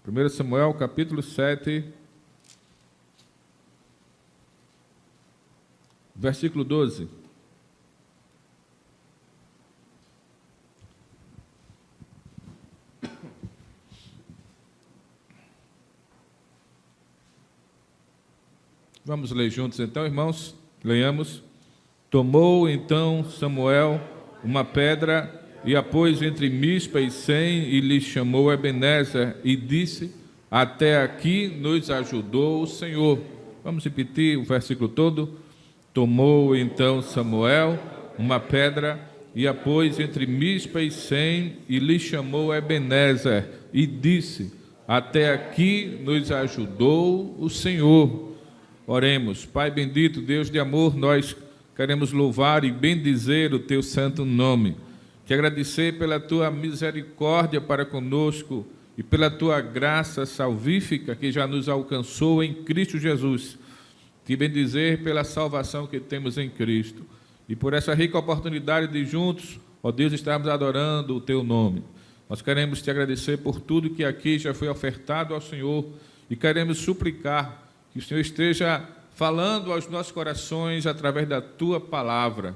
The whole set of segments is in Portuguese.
1 Samuel, capítulo 7, versículo 12. Vamos ler juntos então, irmãos? Leiamos. Tomou então Samuel uma pedra e a pôs entre Mispa e Sem e lhe chamou Ebenezer e disse: até aqui nos ajudou o Senhor. Vamos repetir o versículo todo. Tomou então Samuel uma pedra e a pôs entre Mispa e Sem e lhe chamou Ebenezer e disse: até aqui nos ajudou o Senhor. Oremos. Pai bendito, Deus de amor, nós queremos louvar e bendizer o teu santo nome. Te agradecer pela tua misericórdia para conosco e pela tua graça salvífica que já nos alcançou em Cristo Jesus. Te bendizer pela salvação que temos em Cristo e por essa rica oportunidade de juntos, ó Deus, estarmos adorando o teu nome. Nós queremos te agradecer por tudo que aqui já foi ofertado ao Senhor e queremos suplicar que o Senhor esteja falando aos nossos corações através da tua palavra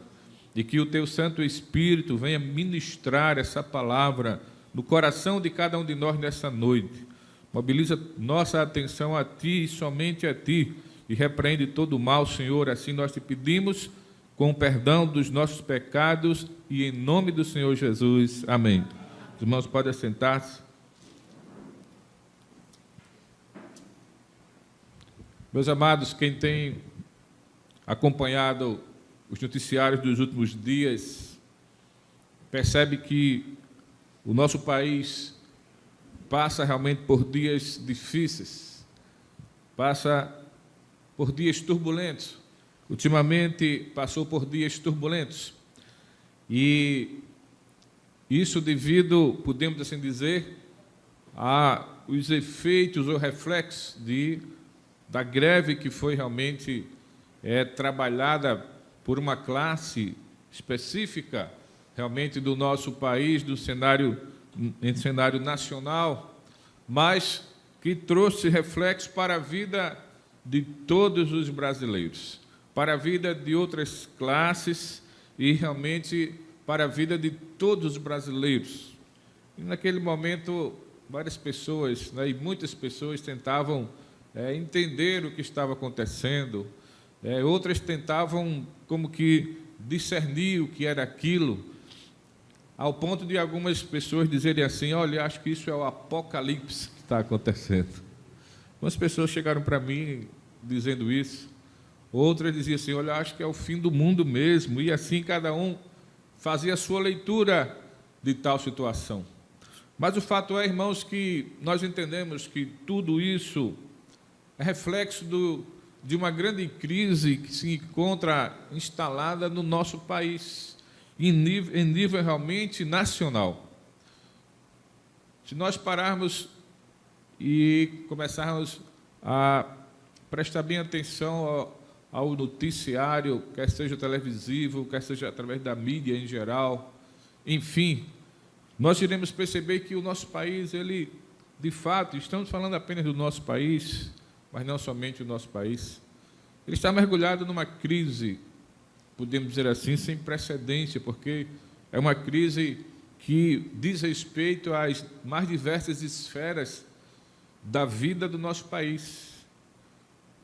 e que o teu Santo Espírito venha ministrar essa palavra no coração de cada um de nós nessa noite. Mobiliza nossa atenção a ti e somente a ti e repreende todo o mal, Senhor. Assim nós te pedimos com o perdão dos nossos pecados e em nome do Senhor Jesus. Amém. Os irmãos podem assentar-se. Meus amados, quem tem acompanhado os noticiários dos últimos dias, percebe que o nosso país passa realmente por dias difíceis, passa por dias turbulentos. Ultimamente passou por dias turbulentos. E isso devido, podemos assim dizer, aos efeitos ou reflexos da greve que foi realmente trabalhada por uma classe específica, realmente do nosso país, do cenário nacional, mas que trouxe reflexo para a vida de todos os brasileiros, para a vida de outras classes e realmente para a vida de todos os brasileiros. E naquele momento, várias pessoas, e muitas pessoas tentavam entender o que estava acontecendo, outras tentavam como que discernir o que era aquilo, ao ponto de algumas pessoas dizerem assim: olha, acho que isso é o apocalipse que está acontecendo. Algumas pessoas chegaram para mim dizendo isso, outras diziam assim: olha, acho que é o fim do mundo mesmo, e assim cada um fazia a sua leitura de tal situação. Mas o fato é, irmãos, que nós entendemos que tudo isso é reflexo de uma grande crise que se encontra instalada no nosso país, em nível realmente nacional. Se nós pararmos e começarmos a prestar bem atenção ao noticiário, quer seja televisivo, quer seja através da mídia em geral, enfim, nós iremos perceber que o nosso país, ele, de fato, estamos falando apenas do nosso país, mas não somente o nosso país, ele está mergulhado numa crise, podemos dizer assim, sem precedência, porque é uma crise que diz respeito às mais diversas esferas da vida do nosso país.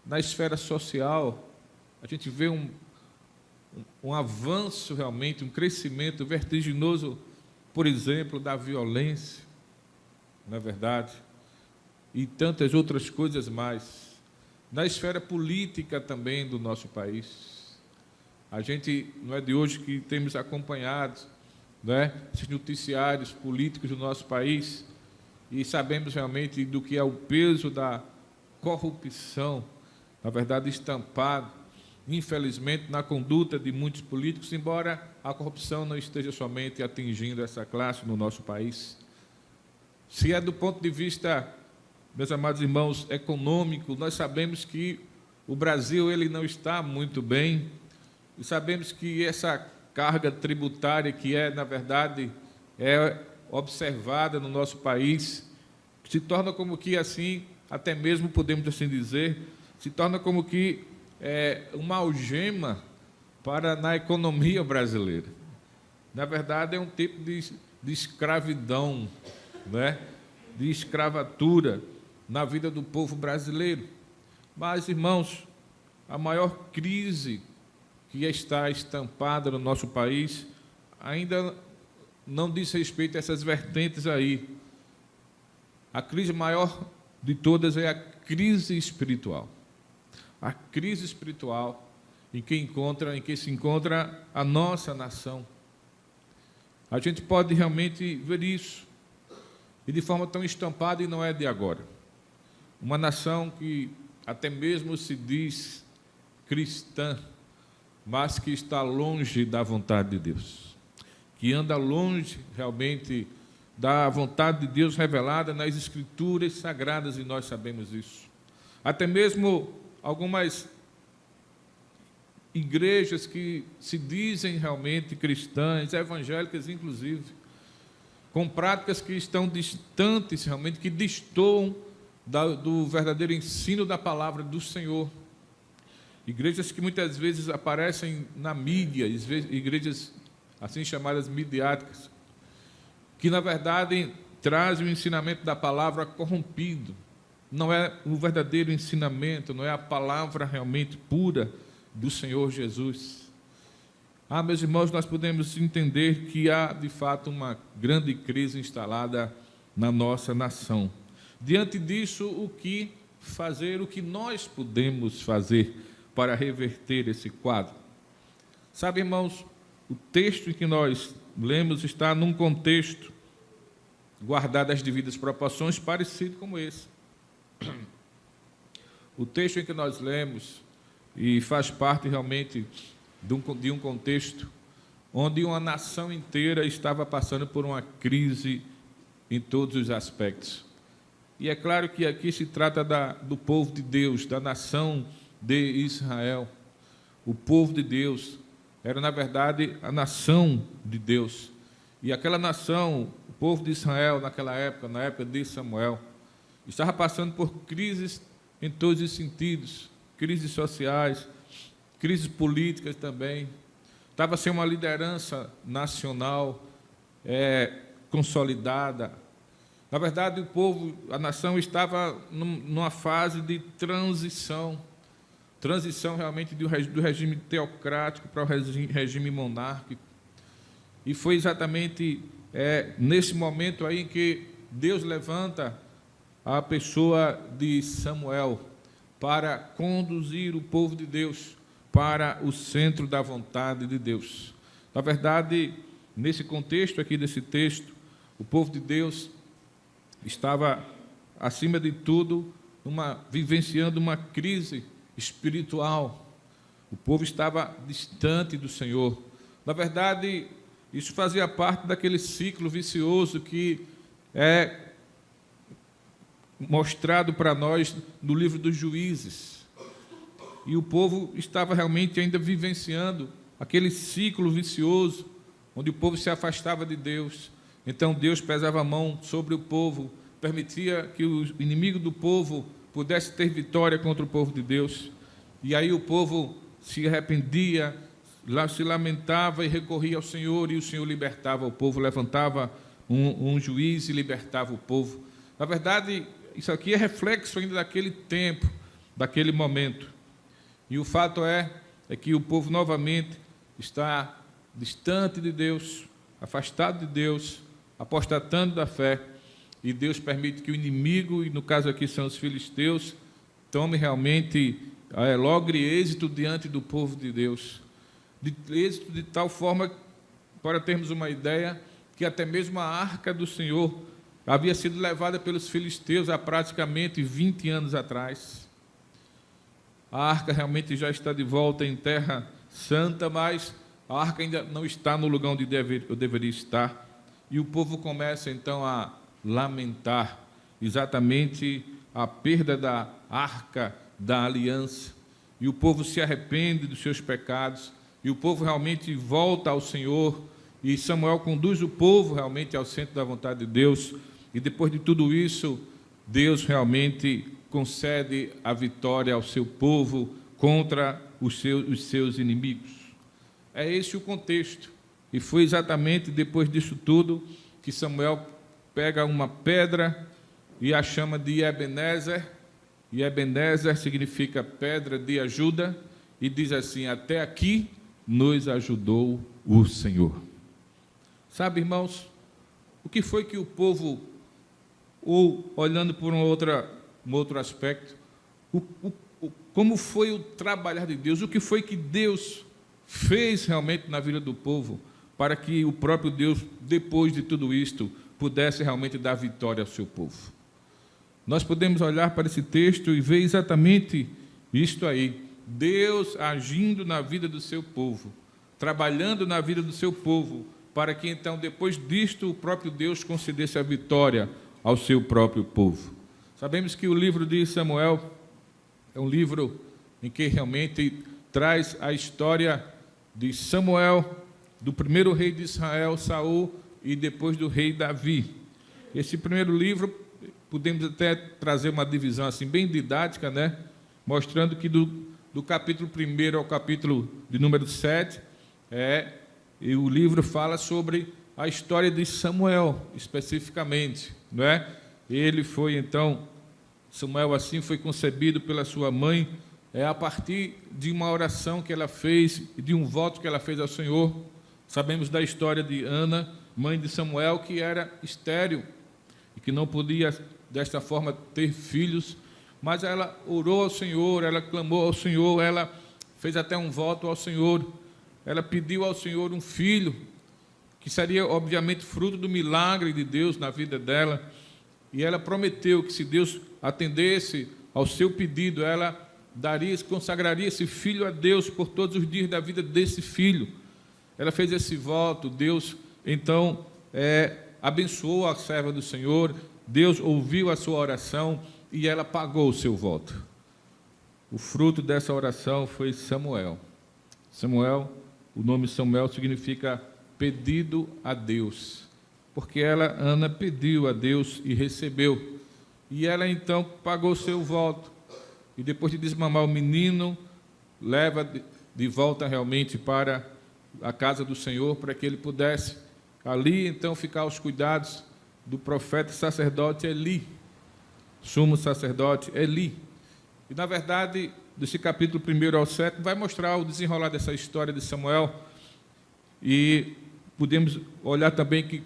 Na esfera social, a gente vê um avanço realmente, um crescimento vertiginoso, por exemplo, da violência, não é verdade? E tantas outras coisas mais. Na esfera política também do nosso país, a gente, não é de hoje que temos acompanhado, esses noticiários políticos do nosso país e sabemos realmente do que é o peso da corrupção, na verdade estampado, infelizmente, na conduta de muitos políticos, embora a corrupção não esteja somente atingindo essa classe no nosso país. Se é do ponto de vista, meus amados irmãos, econômico, nós sabemos que o Brasil ele não está muito bem, e sabemos que essa carga tributária que na verdade, observada no nosso país, se torna como que assim, até mesmo podemos assim dizer, se torna como que uma algema na economia brasileira. Na verdade, é um tipo de escravidão, né? De escravatura na vida do povo brasileiro. Mas, irmãos, a maior crise que está estampada no nosso país ainda não diz respeito a essas vertentes aí. A crise maior de todas é a crise espiritual. A crise espiritual em que se encontra a nossa nação. A gente pode realmente ver isso, e de forma tão estampada, e não é de agora. Uma nação que até mesmo se diz cristã, mas que está longe da vontade de Deus, que anda longe realmente da vontade de Deus revelada nas Escrituras Sagradas, e nós sabemos isso. Até mesmo algumas igrejas que se dizem realmente cristãs, evangélicas inclusive, com práticas que estão distantes realmente, que destoam do verdadeiro ensino da palavra do Senhor. Igrejas que muitas vezes aparecem na mídia, igrejas assim chamadas midiáticas, que na verdade trazem o ensinamento da palavra corrompido. Não é o verdadeiro ensinamento, não é a palavra realmente pura do Senhor Jesus. Meus irmãos, nós podemos entender que há, de fato, uma grande crise instalada na nossa nação. Diante disso, o que fazer, o que nós podemos fazer para reverter esse quadro? Sabe, irmãos, o texto em que nós lemos está num contexto, guardado as devidas proporções, parecido como esse. O texto em que nós lemos, e faz parte realmente de um contexto onde uma nação inteira estava passando por uma crise em todos os aspectos. E é claro que aqui se trata do povo de Deus, da nação de Israel. O povo de Deus era, na verdade, a nação de Deus. E aquela nação, o povo de Israel, naquela época, na época de Samuel, estava passando por crises em todos os sentidos, crises sociais, crises políticas também. Estava sem uma liderança nacional consolidada. Na verdade, o povo, a nação estava numa fase de transição realmente do regime teocrático para o regime monárquico. E foi exatamente nesse momento aí que Deus levanta a pessoa de Samuel para conduzir o povo de Deus para o centro da vontade de Deus. Na verdade, nesse contexto aqui desse texto, o povo de Deus estava, acima de tudo, vivenciando uma crise espiritual. O povo estava distante do Senhor. Na verdade, isso fazia parte daquele ciclo vicioso que é mostrado para nós no livro dos Juízes. E o povo estava realmente ainda vivenciando aquele ciclo vicioso, onde o povo se afastava de Deus. Então Deus pesava a mão sobre o povo, permitia que o inimigo do povo pudesse ter vitória contra o povo de Deus. E aí o povo se arrependia, se lamentava e recorria ao Senhor, e o Senhor libertava o povo, levantava um juiz e libertava o povo. Na verdade, isso aqui é reflexo ainda daquele tempo, daquele momento. E o fato é que o povo novamente está distante de Deus, afastado de Deus, apostatando da fé, e Deus permite que o inimigo, e no caso aqui são os filisteus, tome realmente, logre êxito diante do povo de Deus. Êxito de tal forma, para termos uma ideia, que até mesmo a arca do Senhor havia sido levada pelos filisteus há praticamente 20 anos atrás. A arca realmente já está de volta em terra santa, mas a arca ainda não está no lugar onde eu deveria estar. E o povo começa então a lamentar exatamente a perda da arca da aliança. E o povo se arrepende dos seus pecados, e o povo realmente volta ao Senhor, e Samuel conduz o povo realmente ao centro da vontade de Deus. E depois de tudo isso, Deus realmente concede a vitória ao seu povo contra os seus inimigos. É esse o contexto. E foi exatamente depois disso tudo que Samuel pega uma pedra e a chama de Ebenezer, e Ebenezer significa pedra de ajuda, e diz assim: até aqui nos ajudou o Senhor. Sabe, irmãos, o que foi que o povo, ou olhando por um outro aspecto, como foi o trabalhar de Deus, o que foi que Deus fez realmente na vida do povo, para que o próprio Deus, depois de tudo isto, pudesse realmente dar vitória ao seu povo. Nós podemos olhar para esse texto e ver exatamente isto aí, Deus agindo na vida do seu povo, trabalhando na vida do seu povo, para que então, depois disto, o próprio Deus concedesse a vitória ao seu próprio povo. Sabemos que o livro de Samuel é um livro em que realmente traz a história de Samuel, do primeiro rei de Israel, Saul, e depois do rei Davi. Esse primeiro livro, podemos até trazer uma divisão assim bem didática, né? Mostrando que do capítulo 1 ao capítulo de número 7, e o livro fala sobre a história de Samuel, especificamente, não é? Ele foi, então, Samuel assim foi concebido pela sua mãe, a partir de uma oração que ela fez, de um voto que ela fez ao Senhor. Sabemos da história de Ana, mãe de Samuel, que era estéril e que não podia, desta forma, ter filhos, mas ela orou ao Senhor, ela clamou ao Senhor, ela fez até um voto ao Senhor, ela pediu ao Senhor um filho, que seria, obviamente, fruto do milagre de Deus na vida dela, e ela prometeu que, se Deus atendesse ao seu pedido, ela consagraria esse filho a Deus por todos os dias da vida desse filho. Ela fez esse voto, Deus, então, abençoou a serva do Senhor, Deus ouviu a sua oração e ela pagou o seu voto. O fruto dessa oração foi Samuel. Samuel, o nome Samuel significa pedido a Deus, porque Ana pediu a Deus e recebeu. E ela então pagou o seu voto. E depois de desmamar o menino, leva de volta realmente para a casa do Senhor, para que ele pudesse ali então ficar aos cuidados do profeta sacerdote Eli, sumo sacerdote Eli. E na verdade, desse capítulo 1 ao 7, vai mostrar o desenrolar dessa história de Samuel, e podemos olhar também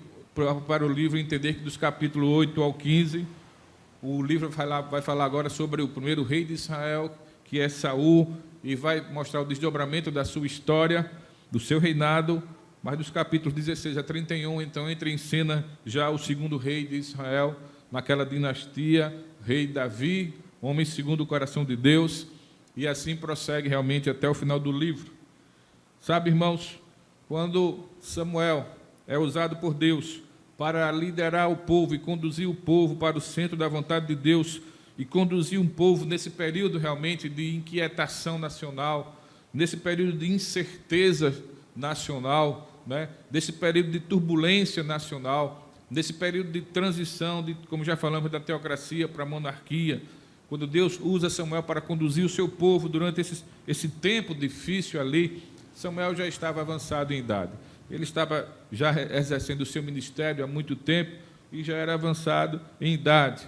para o livro e entender que dos capítulos 8 ao 15, o livro vai falar agora sobre o primeiro rei de Israel, que é Saul, e vai mostrar o desdobramento da sua história, do seu reinado, mas dos capítulos 16 a 31, então, entra em cena já o segundo rei de Israel, naquela dinastia, rei Davi, homem segundo o coração de Deus, e assim prossegue realmente até o final do livro. Sabe, irmãos, quando Samuel é usado por Deus para liderar o povo e conduzir o povo para o centro da vontade de Deus, e conduzir um povo nesse período realmente de inquietação nacional, nesse período de incerteza nacional, né? Desse período de turbulência nacional, nesse período de transição, como já falamos, da teocracia para a monarquia, quando Deus usa Samuel para conduzir o seu povo durante esse tempo difícil ali, Samuel já estava avançado em idade. Ele estava já exercendo o seu ministério há muito tempo e já era avançado em idade.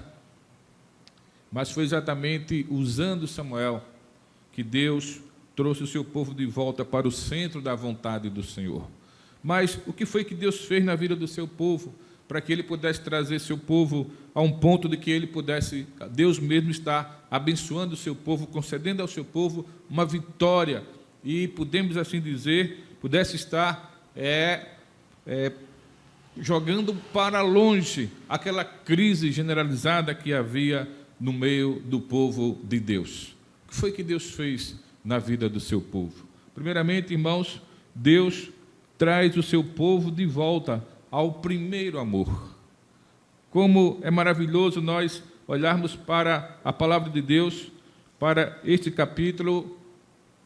Mas foi exatamente usando Samuel que Deus trouxe o seu povo de volta para o centro da vontade do Senhor. Mas o que foi que Deus fez na vida do seu povo, para que ele pudesse trazer seu povo a um ponto de que ele pudesse, Deus mesmo estar abençoando o seu povo, concedendo ao seu povo uma vitória, e podemos assim dizer, pudesse estar jogando para longe aquela crise generalizada que havia no meio do povo de Deus. O que foi que Deus fez na vida do seu povo? Primeiramente, irmãos, Deus traz o seu povo de volta ao primeiro amor. Como é maravilhoso nós olharmos para a palavra de Deus, para este capítulo,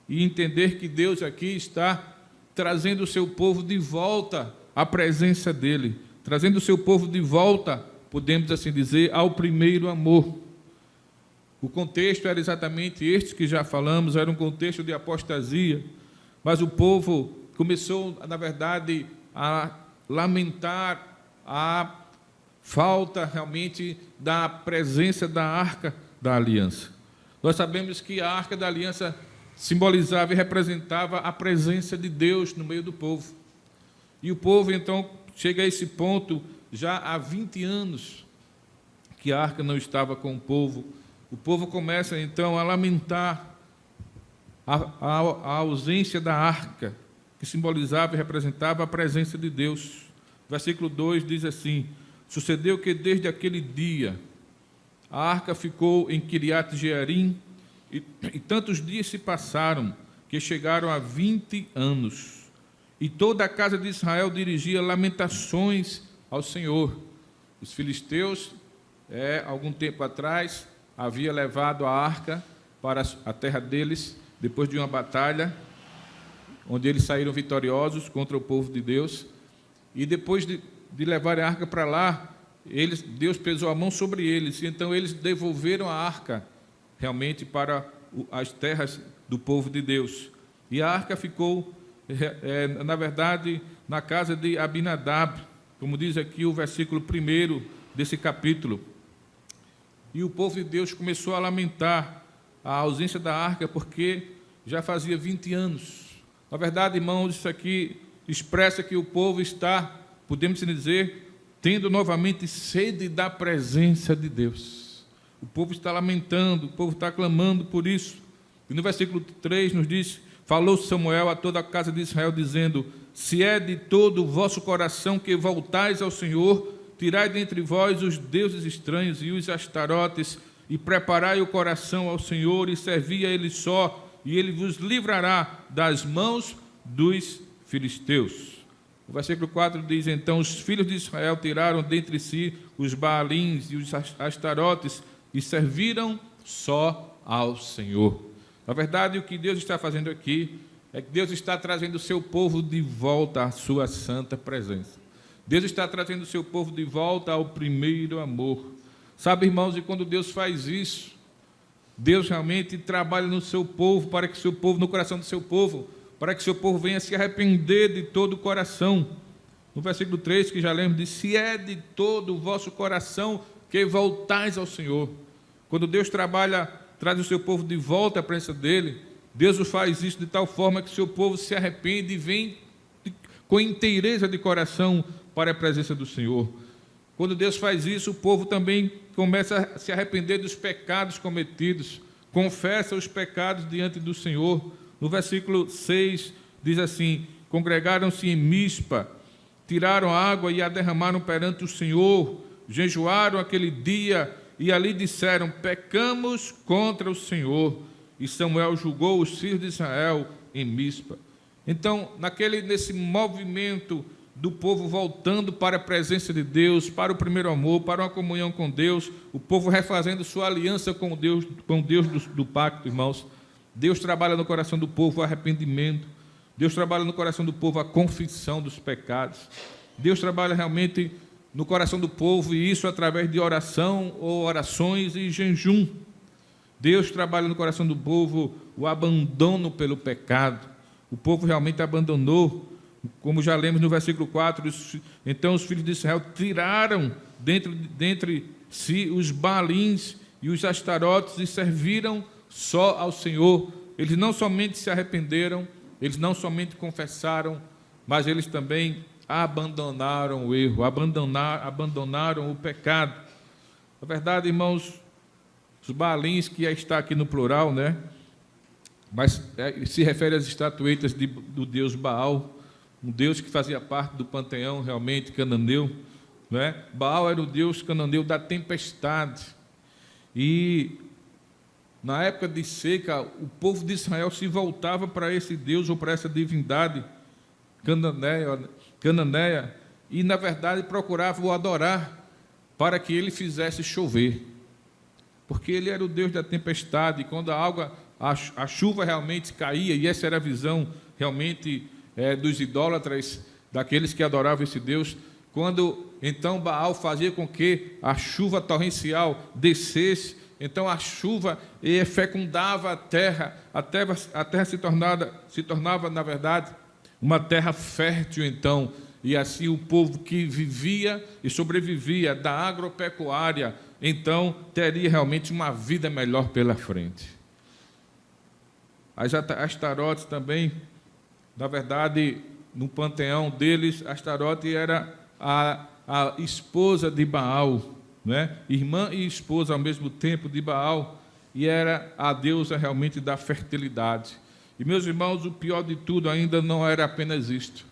e entender que Deus aqui está trazendo o seu povo de volta à presença dEle, trazendo o seu povo de volta podemos assim dizer, ao primeiro amor. O contexto era exatamente este que já falamos, era um contexto de apostasia, mas o povo começou, na verdade, a lamentar a falta realmente da presença da Arca da Aliança. Nós sabemos que a Arca da Aliança simbolizava e representava a presença de Deus no meio do povo. E o povo, então, chega a esse ponto, já há 20 anos, que a Arca não estava com o povo. O povo começa, então, a lamentar a ausência da Arca, que simbolizava e representava a presença de Deus. Versículo 2 diz assim: sucedeu que desde aquele dia a arca ficou em Quiriate Jearim, e tantos dias se passaram, que chegaram a 20 anos. E toda a casa de Israel dirigia lamentações ao Senhor. Os filisteus, algum tempo atrás, havia levado a arca para a terra deles, depois de uma batalha, onde eles saíram vitoriosos contra o povo de Deus. E depois de levar a arca para lá, Deus pesou a mão sobre eles, e então eles devolveram a arca realmente para as terras do povo de Deus. E a arca ficou, na verdade, na casa de Abinadab, como diz aqui o versículo 1 desse capítulo. E o povo de Deus começou a lamentar a ausência da arca, porque já fazia 20 anos. Na verdade, irmãos, isso aqui expressa que o povo está, podemos dizer, tendo novamente sede da presença de Deus. O povo está lamentando, o povo está clamando por isso. E no versículo 3 nos diz: falou Samuel a toda a casa de Israel, dizendo: se é de todo o vosso coração que voltais ao Senhor, tirai dentre vós os deuses estranhos e os astarotes, e preparai o coração ao Senhor, e servi a Ele só, e Ele vos livrará das mãos dos filisteus. O versículo 4 diz: então os filhos de Israel tiraram dentre si os Baalins e os astarotes e serviram só ao Senhor. Na verdade, o que Deus está fazendo aqui é que Deus está trazendo o seu povo de volta à sua santa presença. Deus está trazendo o seu povo de volta ao primeiro amor. Sabe, irmãos, e quando Deus faz isso, Deus realmente trabalha no seu povo, para que seu povo, no coração do seu povo, para que seu povo venha se arrepender de todo o coração. No versículo 3, que já lemos, diz: se é de todo o vosso coração que voltais ao Senhor. Quando Deus trabalha, traz o seu povo de volta à presença dEle, Deus o faz isso de tal forma que seu povo se arrepende e vem com inteireza de coração para a presença do Senhor. Quando Deus faz isso, o povo também começa a se arrepender dos pecados cometidos, confessa os pecados diante do Senhor. No versículo 6 diz assim: congregaram-se em Mispa, tiraram água e a derramaram perante o Senhor, jejuaram aquele dia e ali disseram: pecamos contra o Senhor. E Samuel julgou os filhos de Israel em Mispa. Então, nesse movimento do povo voltando para a presença de Deus, para o primeiro amor, para uma comunhão com Deus, o povo refazendo sua aliança com Deus do pacto, irmãos. Deus trabalha no coração do povo o arrependimento. Deus trabalha no coração do povo a confissão dos pecados. Deus trabalha realmente no coração do povo, e isso através de oração ou orações e jejum. Deus trabalha no coração do povo o abandono pelo pecado. O povo realmente abandonou, como já lemos no versículo 4, então os filhos de Israel tiraram dentre si os Baalins e os astarotes e serviram só ao Senhor. Eles não somente se arrependeram, eles não somente confessaram, mas eles também abandonaram o erro, abandonaram o pecado. Na verdade, irmãos, os Baalins, que está aqui no plural, né? Mas se refere às estatuetas do deus Baal, um deus que fazia parte do panteão realmente cananeu, né? Baal era o deus cananeu da tempestade. E na época de seca, o povo de Israel se voltava para esse deus ou para essa divindade cananeia e, na verdade, procurava o adorar para que ele fizesse chover. Porque ele era o Deus da tempestade, e quando a chuva realmente caía, e essa era a visão realmente dos idólatras, daqueles que adoravam esse Deus, quando então Baal fazia com que a chuva torrencial descesse, então a chuva fecundava a terra se tornava, na verdade, uma terra fértil, então, e assim o povo que vivia e sobrevivia da agropecuária, então teria realmente uma vida melhor pela frente. As Astarotes também, na verdade, no panteão deles, Astarote era a esposa de Baal, né? Irmã e esposa ao mesmo tempo de Baal, e era a deusa realmente da fertilidade. E, meus irmãos, o pior de tudo ainda não era apenas isto,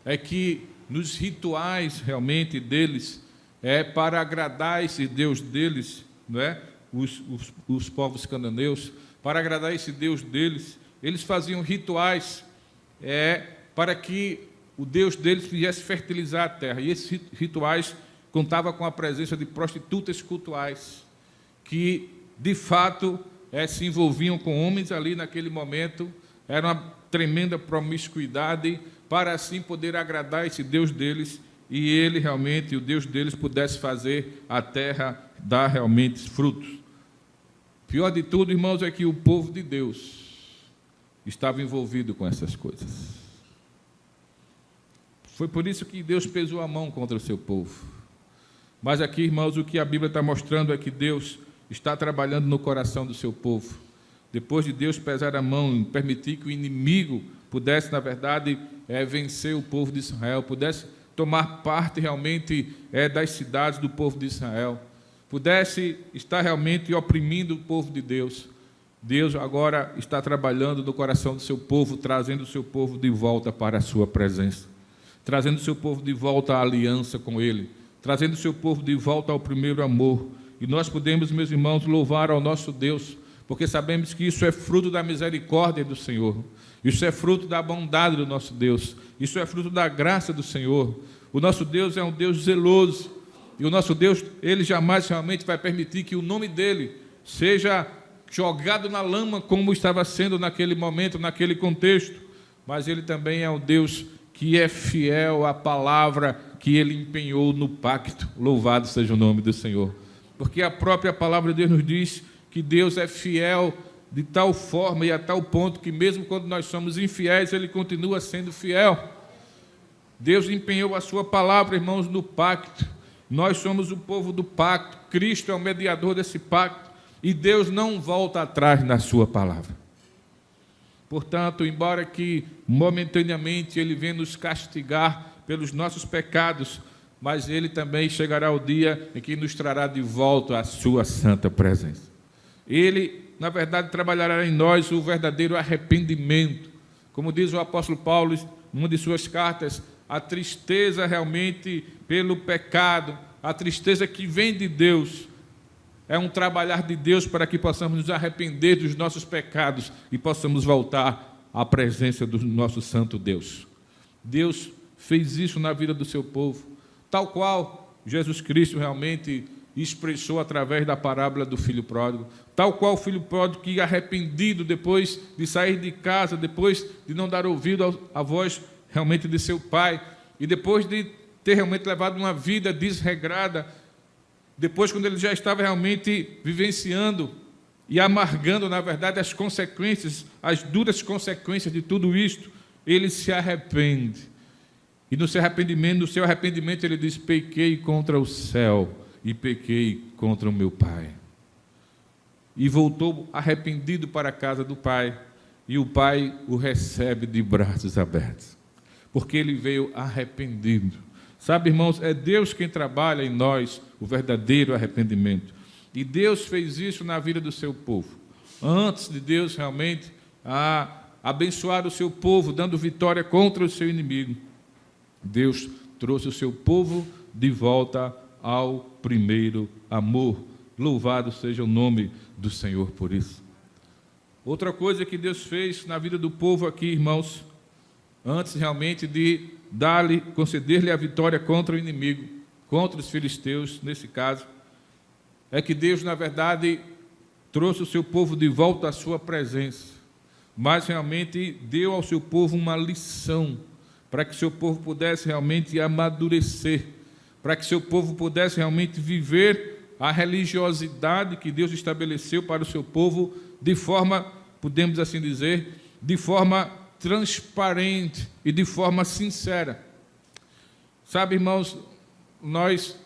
é que nos rituais realmente deles, para agradar esse Deus deles, não é? Os povos cananeus, para agradar esse Deus deles, eles faziam rituais para que o Deus deles viesse fertilizar a terra. E esses rituais contavam com a presença de prostitutas cultuais, que, de fato, se envolviam com homens ali naquele momento. Era uma tremenda promiscuidade, para assim poder agradar esse Deus deles, e ele realmente, o Deus deles, pudesse fazer a terra dar realmente frutos. Pior de tudo, irmãos, é que o povo de Deus estava envolvido com essas coisas. Foi por isso que Deus pesou a mão contra o seu povo. Mas aqui, irmãos, o que a Bíblia está mostrando é que Deus está trabalhando no coração do seu povo. Depois de Deus pesar a mão e permitir que o inimigo pudesse, na verdade, vencer o povo de Israel, pudesse tomar parte realmente das cidades do povo de Israel, pudesse estar realmente oprimindo o povo de Deus. Deus agora está trabalhando no coração do seu povo, trazendo o seu povo de volta para a sua presença, trazendo o seu povo de volta à aliança com Ele, trazendo o seu povo de volta ao primeiro amor. E nós podemos, meus irmãos, louvar ao nosso Deus, porque sabemos que isso é fruto da misericórdia do Senhor, isso é fruto da bondade do nosso Deus, isso é fruto da graça do Senhor. O nosso Deus é um Deus zeloso, e o nosso Deus, Ele jamais realmente vai permitir que o nome dEle seja jogado na lama, como estava sendo naquele momento, naquele contexto, mas Ele também é um Deus que é fiel à palavra que Ele empenhou no pacto. Louvado seja o nome do Senhor, porque a própria palavra de Deus nos diz que Deus é fiel de tal forma e a tal ponto que mesmo quando nós somos infiéis, Ele continua sendo fiel. Deus empenhou a sua palavra, irmãos, no pacto. Nós somos o povo do pacto, Cristo é o mediador desse pacto, e Deus não volta atrás na sua palavra. Portanto, embora que momentaneamente Ele venha nos castigar pelos nossos pecados, mas Ele também chegará o dia em que nos trará de volta a sua santa presença. Ele, na verdade, trabalhará em nós o verdadeiro arrependimento. Como diz o apóstolo Paulo, em uma de suas cartas, a tristeza realmente pelo pecado, a tristeza que vem de Deus, é um trabalhar de Deus para que possamos nos arrepender dos nossos pecados e possamos voltar à presença do nosso santo Deus. Deus fez isso na vida do seu povo, tal qual Jesus Cristo realmente expressou através da parábola do filho pródigo, tal qual o filho pródigo que, arrependido depois de sair de casa, depois de não dar ouvido à voz realmente de seu pai, e depois de ter realmente levado uma vida desregrada, depois quando ele já estava realmente vivenciando e amargando, na verdade, as consequências, as duras consequências de tudo isto, ele se arrepende. E no seu arrependimento ele diz: pequei contra o céu e pequei contra o meu pai. E voltou arrependido para a casa do pai, e o pai o recebe de braços abertos, porque ele veio arrependido. Sabe, irmãos, é Deus quem trabalha em nós o verdadeiro arrependimento. E Deus fez isso na vida do seu povo. Antes de Deus realmente abençoar o seu povo, dando vitória contra o seu inimigo, Deus trouxe o seu povo de volta ao primeiro amor. Louvado seja o nome do Senhor por isso. Outra coisa que Deus fez na vida do povo aqui, irmãos, antes realmente de conceder-lhe a vitória contra o inimigo, contra os filisteus, nesse caso, é que Deus, na verdade, trouxe o seu povo de volta à sua presença, mas realmente deu ao seu povo uma lição, para que o seu povo pudesse realmente amadurecer, para que seu povo pudesse realmente viver a religiosidade que Deus estabeleceu para o seu povo de forma, podemos assim dizer, de forma transparente e de forma sincera. Sabe, irmãos, nós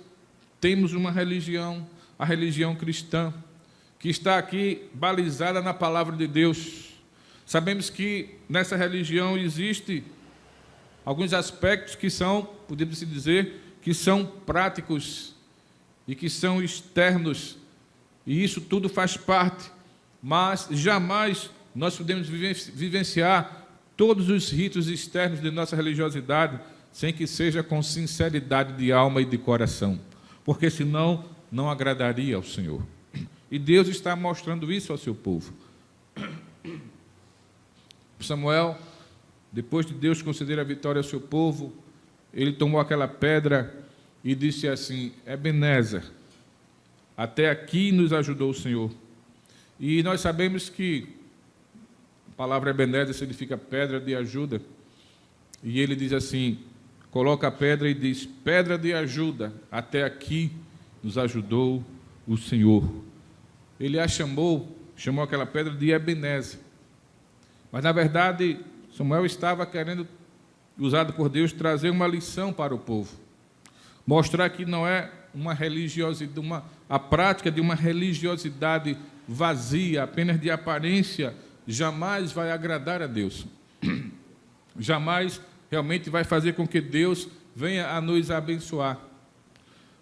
temos uma religião, a religião cristã, que está aqui balizada na palavra de Deus. Sabemos que nessa religião existe alguns aspectos que são, podemos dizer, que são práticos e que são externos, e isso tudo faz parte, mas jamais nós podemos vivenciar todos os ritos externos de nossa religiosidade sem que seja com sinceridade de alma e de coração, porque senão não agradaria ao Senhor. E Deus está mostrando isso ao seu povo. Samuel, depois de Deus conceder a vitória ao seu povo, ele tomou aquela pedra e disse assim: Ebenezer, até aqui nos ajudou o Senhor. E nós sabemos que a palavra Ebenezer significa pedra de ajuda. E ele diz assim, coloca a pedra e diz: pedra de ajuda, até aqui nos ajudou o Senhor. Ele a chamou aquela pedra de Ebenezer. Mas, na verdade, Samuel estava querendo, usado por Deus, trazer uma lição para o povo. Mostrar que não é uma religiosidade, a prática de uma religiosidade vazia, apenas de aparência, jamais vai agradar a Deus. Jamais realmente vai fazer com que Deus venha a nos abençoar.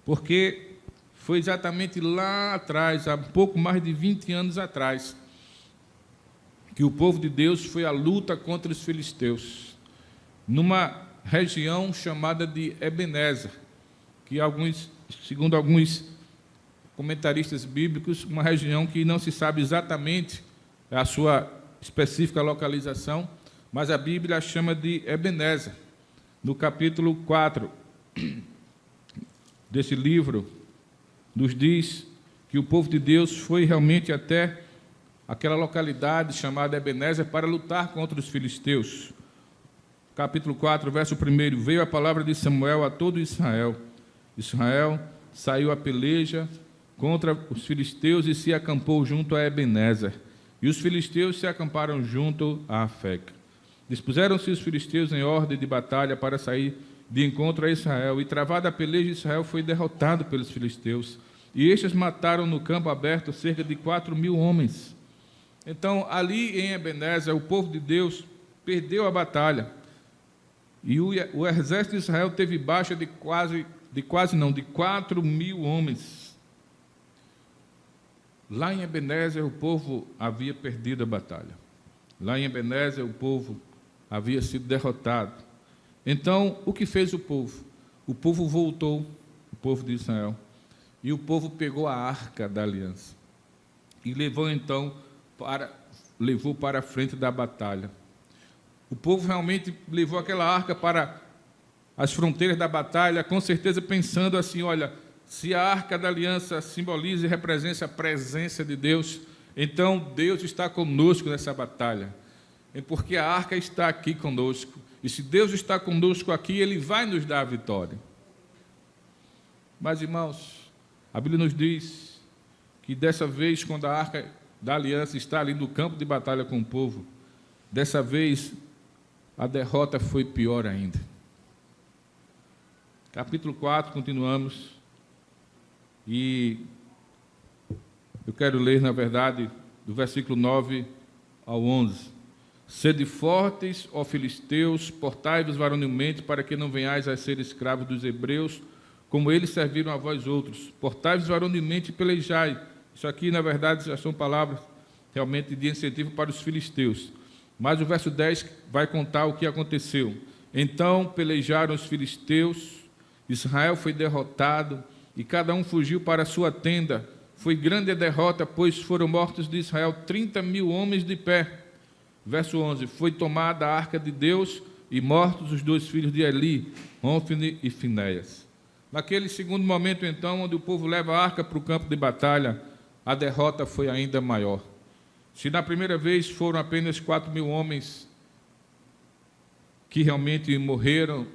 Porque foi exatamente lá atrás, há pouco mais de 20 anos atrás, que o povo de Deus foi à luta contra os filisteus, numa região chamada de Ebenezer, que segundo alguns comentaristas bíblicos, uma região que não se sabe exatamente a sua específica localização, mas a Bíblia a chama de Ebenezer. No capítulo 4 desse livro, nos diz que o povo de Deus foi realmente até aquela localidade chamada Ebenezer para lutar contra os filisteus. Capítulo 4, verso 1, veio a palavra de Samuel a todo Israel. Israel saiu à peleja contra os filisteus e se acampou junto a Ebenezer. E os filisteus se acamparam junto a Afeca. Dispuseram-se os filisteus em ordem de batalha para sair de encontro a Israel. E travada a peleja, Israel foi derrotado pelos filisteus. E estes mataram no campo aberto cerca de 4.000 homens. Então, ali em Ebenezer, o povo de Deus perdeu a batalha. E o exército de Israel teve baixa de 4.000 homens. Lá em Ebenezer, o povo havia perdido a batalha. Lá em Ebenezer, o povo havia sido derrotado. Então, o que fez o povo? O povo voltou, o povo de Israel, e o povo pegou a arca da aliança e levou para a frente da batalha. O povo realmente levou aquela arca para as fronteiras da batalha, com certeza pensando assim: olha, se a arca da aliança simboliza e representa a presença de Deus, então Deus está conosco nessa batalha. É porque a arca está aqui conosco. E se Deus está conosco aqui, Ele vai nos dar a vitória. Mas, irmãos, a Bíblia nos diz que dessa vez, quando a arca da aliança está ali no campo de batalha com o povo, dessa vez a derrota foi pior ainda. Capítulo 4, continuamos. E eu quero ler, na verdade, do versículo 9 ao 11. Sede fortes, ó filisteus, portai-vos varonilmente, para que não venhais a ser escravos dos hebreus, como eles serviram a vós outros. Portai-vos varonilmente e pelejai. Isso aqui, na verdade, já são palavras realmente de incentivo para os filisteus. Mas o verso 10 vai contar o que aconteceu. Então pelejaram os filisteus, Israel foi derrotado, e cada um fugiu para a sua tenda. Foi grande a derrota, pois foram mortos de Israel 30.000 homens de pé. Verso 11, foi tomada a arca de Deus e mortos os 2 filhos de Eli, Hofni e Finéias. Naquele segundo momento, então, onde o povo leva a arca para o campo de batalha, a derrota foi ainda maior. Se na primeira vez foram apenas 4.000 homens que realmente morreram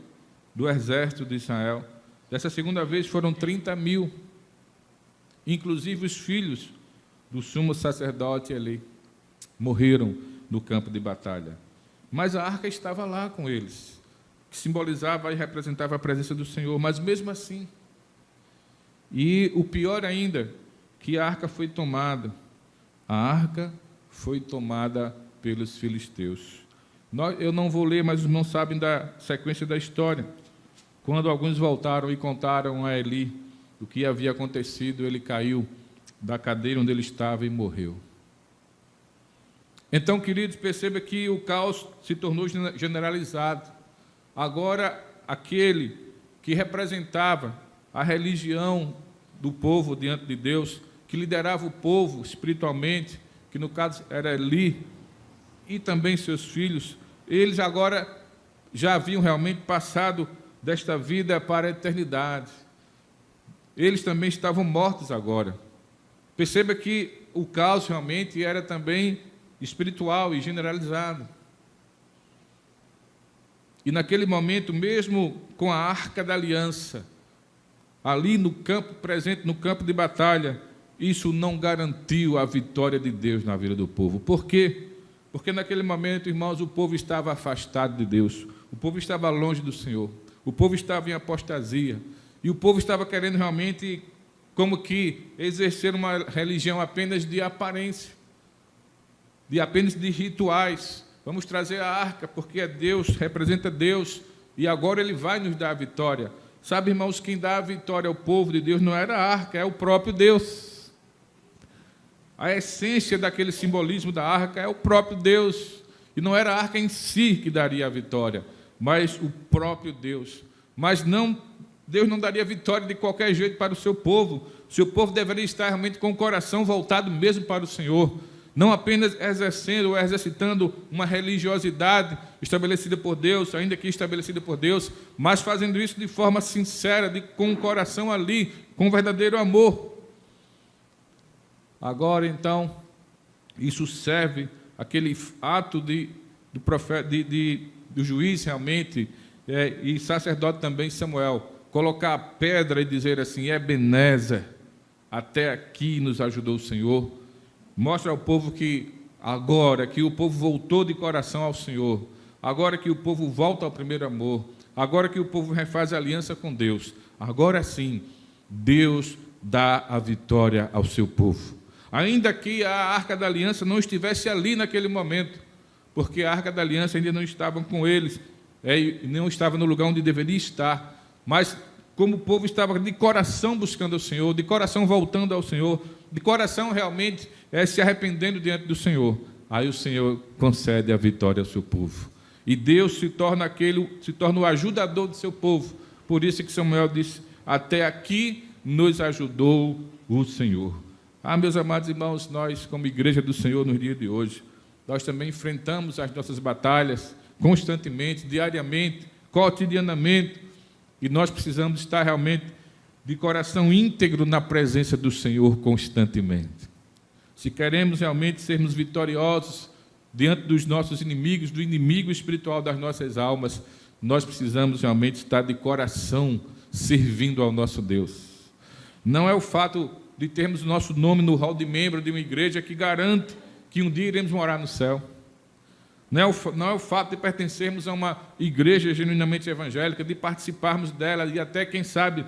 do exército de Israel, Dessa segunda vez foram 30.000, inclusive os filhos do sumo sacerdote Eli, morreram no campo de batalha. Mas a arca estava lá com eles, que simbolizava e representava a presença do Senhor, mas mesmo assim. E o pior ainda, que a arca foi tomada. A arca foi tomada pelos filisteus. Eu não vou ler, mas os irmãos sabem da sequência da história. Quando alguns voltaram e contaram a Eli o que havia acontecido, ele caiu da cadeira onde ele estava e morreu. Então, queridos, perceba que o caos se tornou generalizado. Agora, aquele que representava a religião do povo diante de Deus, que liderava o povo espiritualmente, que no caso era Eli, e também seus filhos, eles agora já haviam realmente passado desta vida para a eternidade. Eles também estavam mortos agora. Perceba que o caos realmente era também espiritual e generalizado. E naquele momento, mesmo com a Arca da Aliança, ali no campo presente, no campo de batalha, isso não garantiu a vitória de Deus na vida do povo. Por quê? Porque naquele momento, irmãos, o povo estava afastado de Deus, o povo estava longe do Senhor, o povo estava em apostasia, e o povo estava querendo realmente, como que, exercer uma religião apenas de aparência, apenas de rituais. Vamos trazer a arca, porque é Deus, representa Deus, e agora Ele vai nos dar a vitória. Sabe, irmãos, quem dá a vitória ao povo de Deus não era a arca, é o próprio Deus. A essência daquele simbolismo da arca é o próprio Deus, e não era a arca em si que daria a vitória, mas o próprio Deus. Mas Deus não daria vitória de qualquer jeito para o seu povo. O seu povo deveria estar realmente com o coração voltado mesmo para o Senhor, não apenas exercendo ou exercitando uma religiosidade estabelecida por Deus, ainda que estabelecida por Deus, mas fazendo isso de forma sincera, com o coração ali, com verdadeiro amor. Agora, então, isso serve, aquele ato do profeta, do juiz realmente, e sacerdote também, Samuel, colocar a pedra e dizer assim: Ebenezer, até aqui nos ajudou o Senhor. Mostra ao povo que agora que o povo voltou de coração ao Senhor, agora que o povo volta ao primeiro amor, agora que o povo refaz a aliança com Deus, agora sim, Deus dá a vitória ao seu povo. Ainda que a Arca da Aliança não estivesse ali naquele momento, porque a Arca da Aliança ainda não estava com eles, não estava no lugar onde deveria estar, mas como o povo estava de coração buscando o Senhor, de coração voltando ao Senhor, de coração realmente se arrependendo diante do Senhor, aí o Senhor concede a vitória ao seu povo. E Deus se torna o ajudador do seu povo. Por isso que Samuel disse: até aqui nos ajudou o Senhor. Meus amados irmãos, nós, como igreja do Senhor, no dia de hoje, nós também enfrentamos as nossas batalhas constantemente, diariamente, cotidianamente, e nós precisamos estar realmente de coração íntegro na presença do Senhor constantemente. Se queremos realmente sermos vitoriosos diante dos nossos inimigos, do inimigo espiritual das nossas almas, nós precisamos realmente estar de coração servindo ao nosso Deus. Não é o fato de termos o nosso nome no hall de membro de uma igreja que garante que um dia iremos morar no céu. Não é o fato de pertencermos a uma igreja genuinamente evangélica, de participarmos dela e até, quem sabe,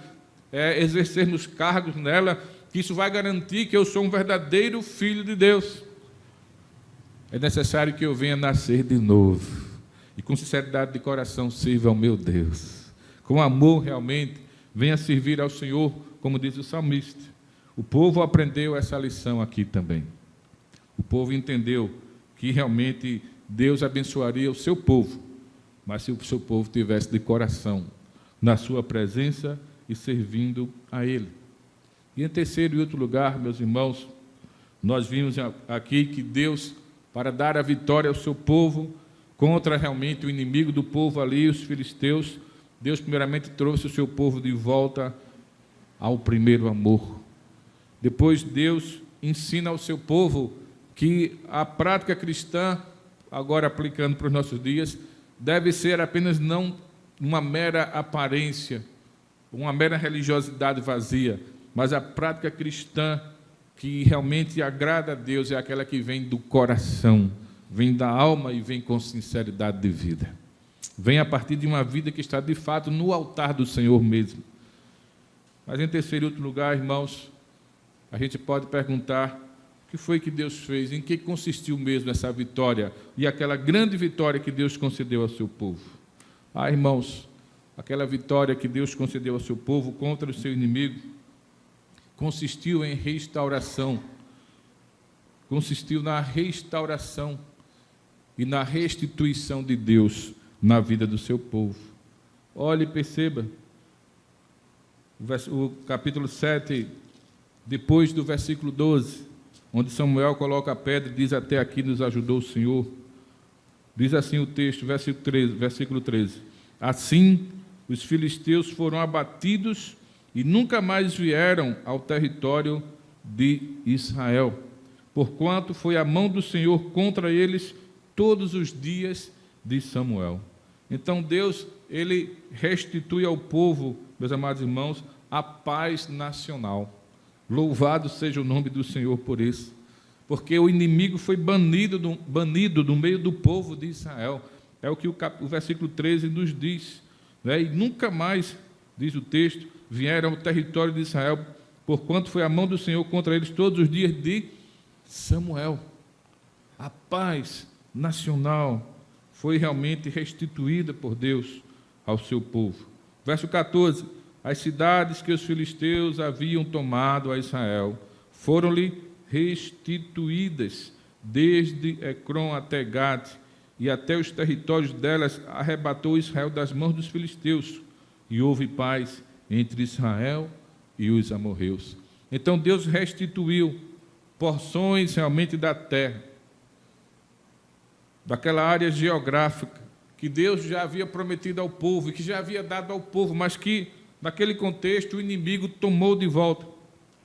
exercermos cargos nela, que isso vai garantir que eu sou um verdadeiro filho de Deus. É necessário que eu venha nascer de novo e com sinceridade de coração sirva ao meu Deus. Com amor realmente venha servir ao Senhor, como diz o salmista. O povo aprendeu essa lição aqui também. O povo entendeu que realmente Deus abençoaria o seu povo, mas se o seu povo tivesse de coração na sua presença e servindo a Ele. E em terceiro e outro lugar, meus irmãos, nós vimos aqui que Deus, para dar a vitória ao seu povo, contra realmente o inimigo do povo ali, os filisteus, Deus primeiramente trouxe o seu povo de volta ao primeiro amor. Depois Deus ensina ao seu povo que a prática cristã, agora aplicando para os nossos dias, deve ser apenas não uma mera aparência, uma mera religiosidade vazia, mas a prática cristã que realmente agrada a Deus é aquela que vem do coração, vem da alma e vem com sinceridade de vida. Vem a partir de uma vida que está, de fato, no altar do Senhor mesmo. Mas, em terceiro e último lugar, irmãos, a gente pode perguntar o que foi que Deus fez, em que consistiu mesmo essa vitória e aquela grande vitória que Deus concedeu ao seu povo. Irmãos, aquela vitória que Deus concedeu ao seu povo contra o seu inimigo consistiu em restauração, consistiu na restauração e na restituição de Deus na vida do seu povo. Olhe e perceba, o capítulo 7, depois do versículo 12, onde Samuel coloca a pedra e diz: até aqui nos ajudou o Senhor. Diz assim o texto, versículo 13: assim os filisteus foram abatidos e nunca mais vieram ao território de Israel, porquanto foi a mão do Senhor contra eles todos os dias de Samuel. Então Deus, ele restitui ao povo, meus amados irmãos, a paz nacional. Louvado seja o nome do Senhor por isso, porque o inimigo foi banido do meio do povo de Israel. É o que o versículo 13 nos diz, né? E nunca mais, diz o texto, vieram ao território de Israel, porquanto foi a mão do Senhor contra eles todos os dias de Samuel. A paz nacional foi realmente restituída por Deus ao seu povo. Verso 14: as cidades que os filisteus haviam tomado a Israel foram-lhe restituídas, desde Ecrom até Gate, e até os territórios delas arrebatou Israel das mãos dos filisteus, e houve paz entre Israel e os amorreus. Então Deus restituiu porções realmente da terra, daquela área geográfica que Deus já havia prometido ao povo e que já havia dado ao povo, mas que naquele contexto o inimigo tomou de volta.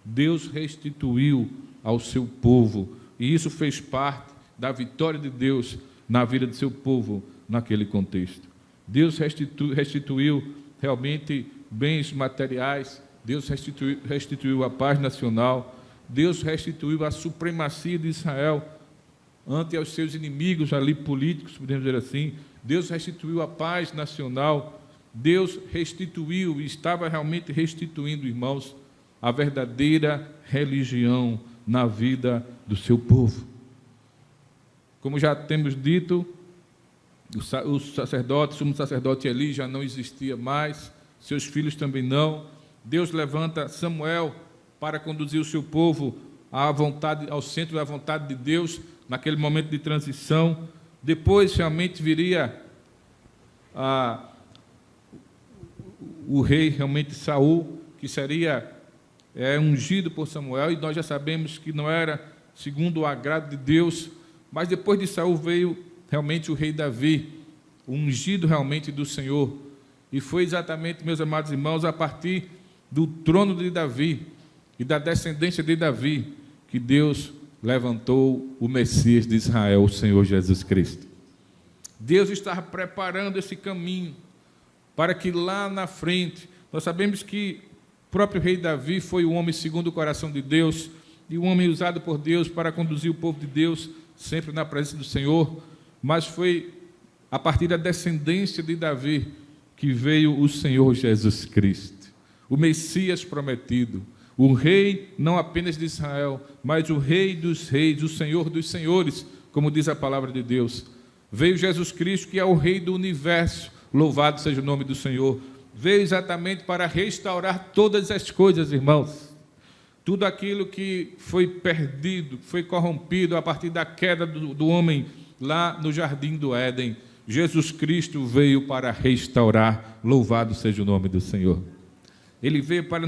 Deus restituiu ao seu povo, e isso fez parte da vitória de Deus na vida do seu povo naquele contexto. Deus restituiu realmente bens materiais, Deus restituiu a paz nacional, Deus restituiu a supremacia de Israel ante os seus inimigos ali políticos, podemos dizer assim. Deus restituiu a paz nacional, Deus restituiu e estava realmente restituindo, irmãos, a verdadeira religião na vida do seu povo. Como já temos dito, o sacerdote, o sumo sacerdote Eli já não existia mais, seus filhos também não. Deus levanta Samuel para conduzir o seu povo à vontade, ao centro da vontade de Deus, naquele momento de transição. Depois realmente viria o rei realmente Saul, que seria ungido por Samuel, e nós já sabemos que não era segundo o agrado de Deus. Mas depois de Saul veio realmente o rei Davi, ungido realmente do Senhor. E foi exatamente, meus amados irmãos, a partir do trono de Davi e da descendência de Davi que Deus levantou o Messias de Israel, o Senhor Jesus Cristo. Deus estava preparando esse caminho para que lá na frente, nós sabemos que o próprio rei Davi foi o homem segundo o coração de Deus, e um homem usado por Deus para conduzir o povo de Deus sempre na presença do Senhor, mas foi a partir da descendência de Davi que veio o Senhor Jesus Cristo, o Messias prometido, o rei não apenas de Israel, mas o rei dos reis, o Senhor dos senhores, como diz a palavra de Deus. Veio Jesus Cristo, que é o rei do universo, louvado seja o nome do Senhor. Veio exatamente para restaurar todas as coisas, irmãos. Tudo aquilo que foi perdido, foi corrompido a partir da queda do homem lá no jardim do Éden, Jesus Cristo veio para restaurar, louvado seja o nome do Senhor. Ele veio para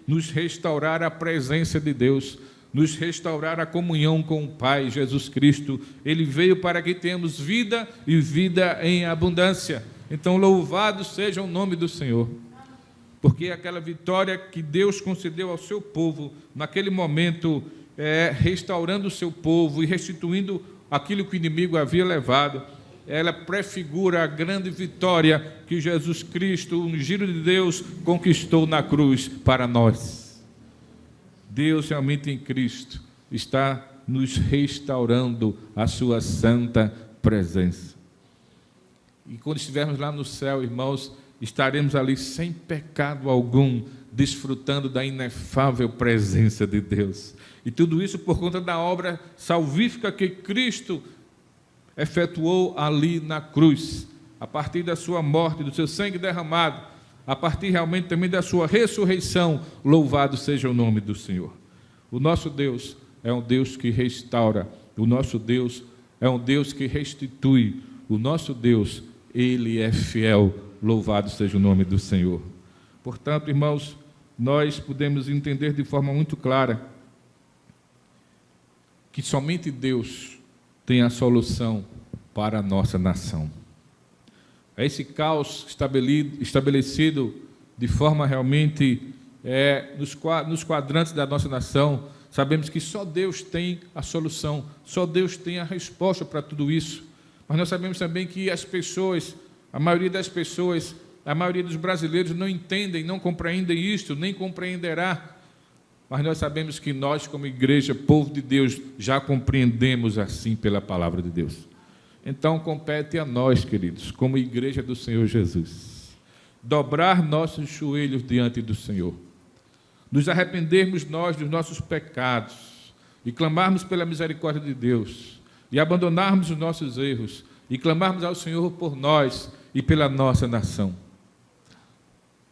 nos restaurar a presença de Deus, nos restaurar a comunhão com o Pai, Jesus Cristo. Ele veio para que tenhamos vida e vida em abundância. Então, louvado seja o nome do Senhor. Porque aquela vitória que Deus concedeu ao seu povo, naquele momento, restaurando o seu povo e restituindo aquilo que o inimigo havia levado, ela prefigura a grande vitória que Jesus Cristo, o ungido de Deus, conquistou na cruz para nós. Deus realmente em Cristo está nos restaurando a sua santa presença. E quando estivermos lá no céu, irmãos, estaremos ali sem pecado algum, desfrutando da inefável presença de Deus. E tudo isso por conta da obra salvífica que Cristo efetuou ali na cruz, a partir da sua morte, do seu sangue derramado, a partir realmente também da sua ressurreição. Louvado seja o nome do Senhor. O nosso Deus é um Deus que restaura, o nosso Deus é um Deus que restitui, o nosso Deus, Ele é fiel. Louvado seja o nome do Senhor. Portanto, irmãos, nós podemos entender de forma muito clara que somente Deus tem a solução para a nossa nação. Esse caos estabelecido de forma realmente nos quadrantes da nossa nação, sabemos que só Deus tem a solução, só Deus tem a resposta para tudo isso. Mas nós sabemos também que as pessoas, a maioria das pessoas, a maioria dos brasileiros não entendem, não compreendem isto, nem compreenderá. Mas nós sabemos que nós, como igreja, povo de Deus, já compreendemos assim pela palavra de Deus. Então, compete a nós, queridos, como igreja do Senhor Jesus, dobrar nossos joelhos diante do Senhor, nos arrependermos nós dos nossos pecados e clamarmos pela misericórdia de Deus, e abandonarmos os nossos erros e clamarmos ao Senhor por nós e pela nossa nação.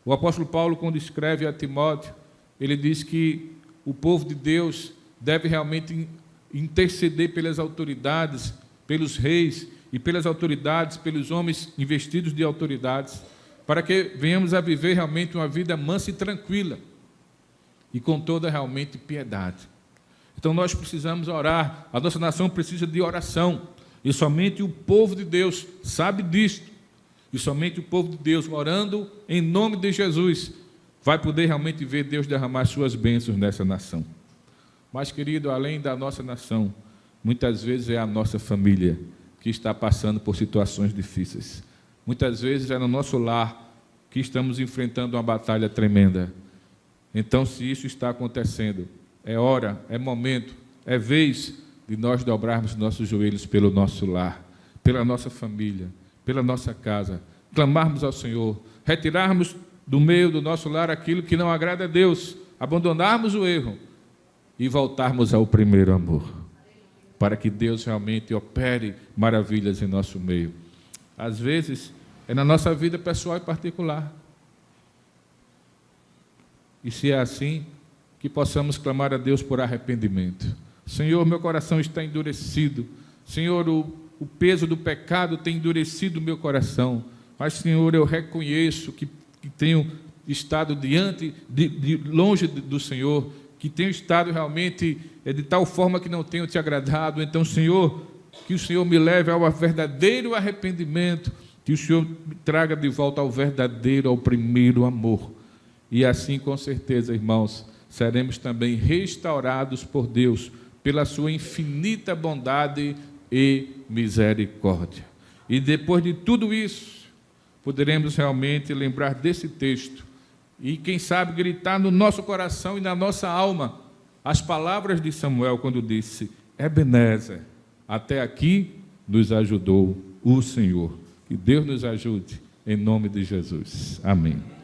O apóstolo Paulo, quando escreve a Timóteo, ele diz que o povo de Deus deve realmente interceder pelas autoridades, pelos reis e pelas autoridades, pelos homens investidos de autoridades, para que venhamos a viver realmente uma vida mansa e tranquila e com toda realmente piedade. Então nós precisamos orar, a nossa nação precisa de oração, e somente o povo de Deus sabe disto, e somente o povo de Deus, orando em nome de Jesus, vai poder realmente ver Deus derramar suas bênçãos nessa nação. Mas, querido, além da nossa nação, muitas vezes é a nossa família que está passando por situações difíceis. Muitas vezes é no nosso lar que estamos enfrentando uma batalha tremenda. Então, se isso está acontecendo, é hora, é momento, é vez de nós dobrarmos nossos joelhos pelo nosso lar, pela nossa família, pela nossa casa, clamarmos ao Senhor, retirarmos do meio do nosso lar aquilo que não agrada a Deus, abandonarmos o erro e voltarmos ao primeiro amor, para que Deus realmente opere maravilhas em nosso meio. Às vezes, é na nossa vida pessoal e particular. E se é assim, que possamos clamar a Deus por arrependimento. Senhor, meu coração está endurecido. Senhor, o peso do pecado tem endurecido o meu coração. Mas, Senhor, eu reconheço que tenho estado longe do Senhor, que tenho estado realmente de tal forma que não tenho te agradado. Então, Senhor, que o Senhor me leve ao verdadeiro arrependimento, que o Senhor me traga de volta ao verdadeiro, ao primeiro amor. E assim, com certeza, irmãos, seremos também restaurados por Deus, pela sua infinita bondade e misericórdia. E depois de tudo isso, poderemos realmente lembrar desse texto e, quem sabe, gritar no nosso coração e na nossa alma as palavras de Samuel quando disse: Ebenezer, até aqui nos ajudou o Senhor. Que Deus nos ajude, em nome de Jesus. Amém.